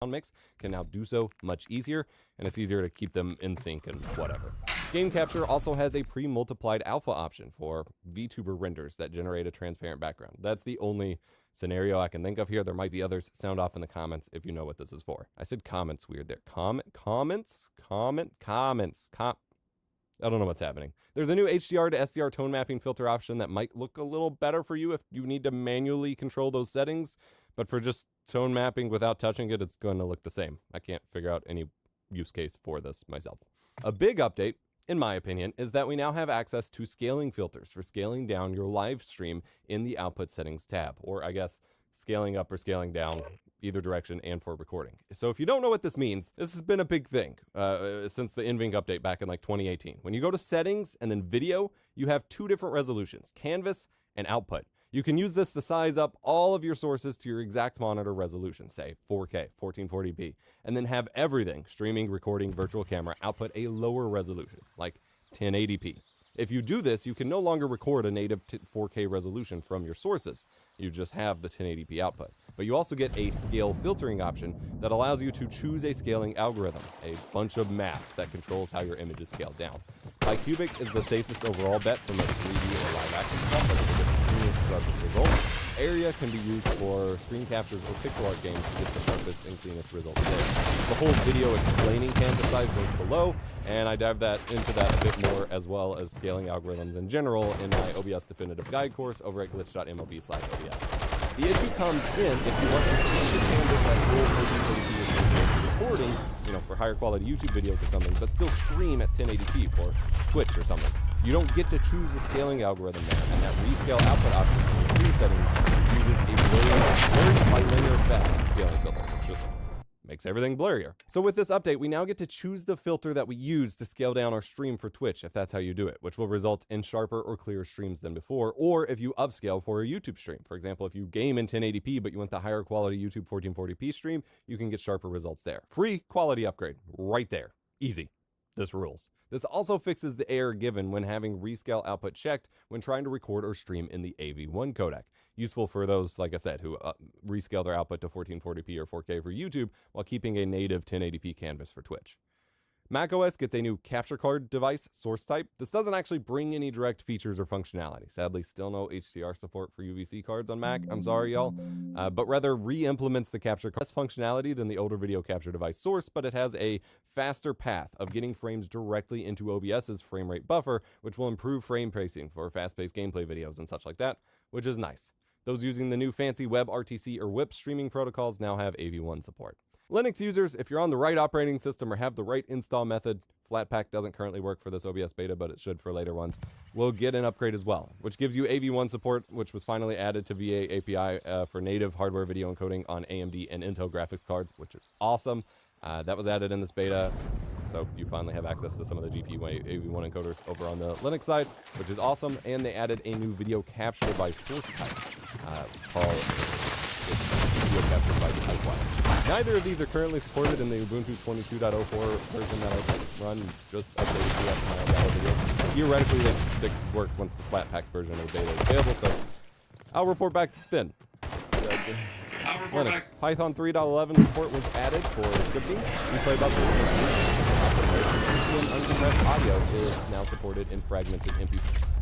mix can now do so much easier, and it's easier to keep them in sync and whatever. Game Capture also has a pre-multiplied alpha option for VTuber renders that generate a transparent background. That's the only scenario I can think of here. There might be others. Sound off in the comments if you know what this is for. I said comments weird there. Comments. I don't know what's happening. There's a new HDR to SDR tone mapping filter option that might look a little better for you if you need to manually control those settings, but for just tone mapping without touching it, it's going to look the same. I can't figure out any use case for this myself. A big update, in my opinion, is that we now have access to scaling filters for scaling down your live stream in the output settings tab, or I guess scaling up or scaling down either direction and for recording. So if you don't know what this means, this has been a big thing since the NVINC update back in like 2018. When you go to settings and then video, you have two different resolutions, canvas and output. You can use this to size up all of your sources to your exact monitor resolution, say 4K, 1440p, and then have everything, streaming, recording, virtual camera, output a lower resolution, like 1080p. If you do this, you can no longer record a native 4K resolution from your sources. You just have the 1080p output. But you also get a scale filtering option that allows you to choose a scaling algorithm, a bunch of math that controls how your image is scaled down. Bicubic is the safest overall bet for most 3D or live action stuff, but it's the cleanest, sharpest results. Area can be used for screen captures or pixel art games to get the sharpest and cleanest results there. The whole video explaining canvas size linked below, and I dive into that a bit more, as well as scaling algorithms in general in my OBS Definitive Guide course over at glitch.mov/OBS. The issue comes in if you want to keep the canvas at full 1440p recording, for higher quality YouTube videos or something, but still stream at 1080p for Twitch or something. You don't get to choose a scaling algorithm there, and that rescale output option in the stream settings uses a blurry by linear fast scaling filter, which just makes everything blurrier. So with this update, we now get to choose the filter that we use to scale down our stream for Twitch, if that's how you do it, which will result in sharper or clearer streams than before, or if you upscale for a YouTube stream. For example, if you game in 1080p, but you want the higher quality YouTube 1440p stream, you can get sharper results there. Free quality upgrade, right there. Easy. This rules. This also fixes the error given when having rescale output checked when trying to record or stream in the AV1 codec. Useful for those, like I said, who rescale their output to 1440p or 4K for YouTube while keeping a native 1080p canvas for Twitch. macOS gets a new capture card device source type. This doesn't actually bring any direct features or functionality. Sadly, still no HDR support for UVC cards on Mac. I'm sorry, y'all. But rather re-implements the capture card. Less functionality than the older video capture device source, but it has a faster path of getting frames directly into OBS's frame rate buffer, which will improve frame pacing for fast-paced gameplay videos and such like that, which is nice. Those using the new fancy WebRTC or WIP streaming protocols now have AV1 support. Linux users, if you're on the right operating system or have the right install method, Flatpak doesn't currently work for this OBS beta, but it should for later ones, will get an upgrade as well, which gives you AV1 support, which was finally added to VA API for native hardware video encoding on AMD and Intel graphics cards, which is awesome. That was added in this beta, so you finally have access to some of the GPU AV1 encoders over on the Linux side, which is awesome, and they added a new video capture device source type called video capture device pipeline. Neither of these are currently supported in the Ubuntu 22.04 version that I run, just updated to that my video. Theoretically, they work once the Flatpak version of the beta is available, so I'll report back then. Linux. Python 3.11 support was added for scripting. Replay buffers and uncompressed audio is now supported in fragmented MP4.